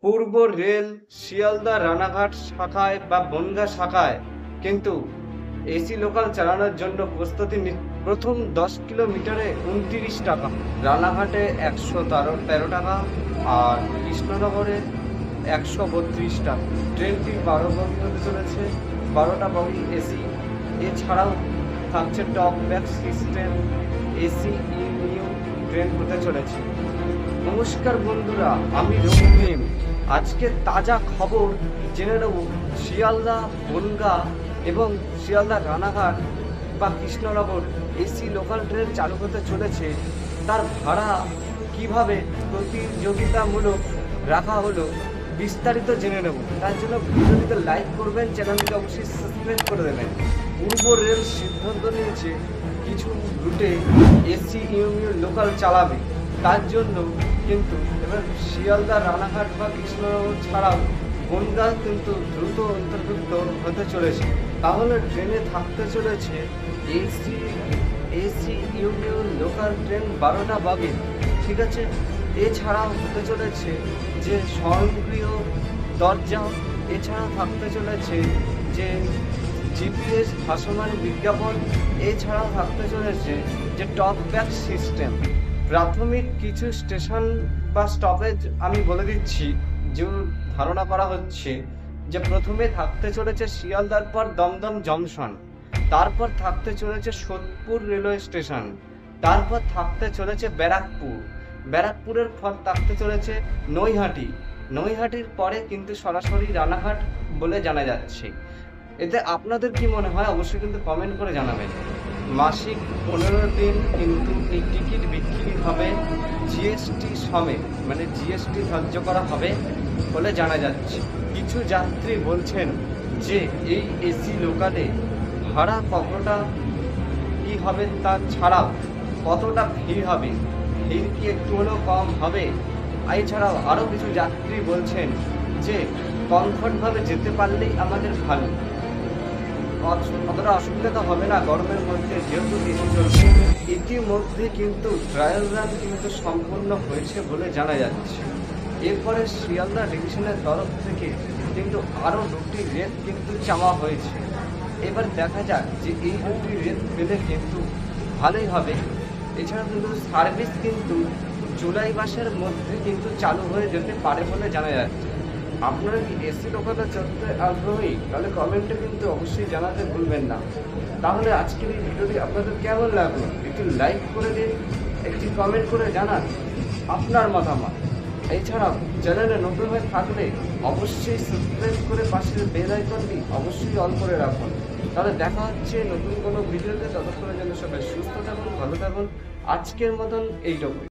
পূর্ব rail Sealdah Ranaghat শাখায় বা বনগাঁ শাখায় কিন্তু এসি লোকাল চালানোর জন্য প্রস্তুতি প্রথম 10 কিলোমিটারে 29 টাকা, রানাঘাটে 113 টাকা আর কৃষ্ণনগরে 132 টাকা। ট্রেনটি 12 বগি হতে চলেছে, 12টা বগি এসি। এছাড়াও থাকছে টপ ব্যাক সিস্টেম, এসি ইউনিউ ট্রেন হতে চলেছে। নমস্কার বন্ধুরা, আমি রহিম। আজকে তাজা খবর জেনে নেব শিয়ালদা বনগাঁ এবং শিয়ালদা রানাঘাট বা কৃষ্ণনগর এসি লোকাল ট্রেন চালু হতে চলেছে, তার ভাড়া কিভাবে প্রতিযোগিতামূলক রাখা হলো বিস্তারিত জেনে নেব। তার জন্য ভিডিওটিতে লাইক করবেন, চ্যানেলটিকে অবশ্যই সাবস্ক্রাইব করে দেবেন। পূর্ব রেল সিদ্ধান্ত নিয়েছে কিছু রুটে এসি ইউনিউ লোকাল চালাবে, তার জন্য কিন্তু এবার শিয়ালদা রানাঘাট বা কৃষ্ণনগর ছাড়াও বনগাঁ কিন্তু দ্রুত অন্তর্ভুক্ত হতে চলেছে। তাহলে ট্রেনে থাকতে চলেছে এসি ইউনিয়ন লোকাল ট্রেন 12টা বগি, ঠিক আছে। এছাড়াও হতে চলেছে যে স্বয়ংক্রিয় দরজা, এছাড়াও থাকতে চলেছে যে জিপিএস ভাসমান বিজ্ঞাপন, এছাড়াও থাকতে চলেছে যে টক ব্যাক সিস্টেম। প্রাথমিক কিছু স্টেশন বা স্টপেজ আমি বলে দিচ্ছি, যে ধারণা করা হচ্ছে যে প্রথমে থাকতে চলেছে শিয়ালদার পর দমদম জংশন, তারপর থাকতে চলেছে সোদপুর রেলওয়ে স্টেশন, তারপর থাকতে চলেছে ব্যারাকপুরের পর থাকতে চলেছে নৈহাটির পরে কিন্তু সরাসরি রানাঘাট বলে জানা যাচ্ছে। এতে আপনাদের কি মনে হয় অবশ্যই কিন্তু কমেন্ট করে জানাবেন। মাসিক 15 দিন কিন্তু এই টিকিট বিক্রি হবে জিএসটি সমেত, মানে জিএসটি ধার্য করা হবে বলে জানা যাচ্ছে। কিছু যাত্রী বলছেন যে এই এসি লোকালে ভাড়া কতটা কি হবে, তার ছাড়াও কতটা ভিড় হবে, ভিড় কি একটু হলেও কম হবে। এছাড়াও আরও কিছু যাত্রী বলছেন যে কমফর্টভাবে যেতে পারলেই আমাদের ভালো, অতটা অসুবিধা তো হবে না গরমের মধ্যে, যেহেতু এসি চলছে। ইতিমধ্যে কিন্তু ট্রায়াল রান কিন্তু সম্পূর্ণ হয়েছে বলে জানা যাচ্ছে। এরপরে শিয়ালদা ডিভিশনের তরফ থেকে কিন্তু আরও 2টি রেট কিন্তু চাওয়া হয়েছে। এবার দেখা যাক যে এই 2টি রেট পেলে কিন্তু ভালোই হবে। এছাড়া কিন্তু সার্ভিস কিন্তু জুলাই মাসের মধ্যে কিন্তু চালু হয়ে যেতে পারে বলে জানা যাচ্ছে। আপনারা কি এসি লোকালে চলতে আগ্রহী? তাহলে কমেন্টে কিন্তু অবশ্যই জানাতে ভুলবেন না। তাহলে আজকের এই ভিডিওটি আপনাদের কেমন লাগলো একটু লাইক করে দিন, একটি কমেন্ট করে জানান আপনার মতামত। এছাড়াও চ্যানেলে নতুন হয়ে থাকলে অবশ্যই সাবস্ক্রাইব করে পাশের বেল আইকনটি অবশ্যই অন করে রাখুন। তাহলে দেখা হচ্ছে নতুন কোনো ভিডিওতে, ততক্ষণের জন্য সবাই সুস্থ থাকুন, ভালো থাকুন। আজকের মতন এইটুকুই।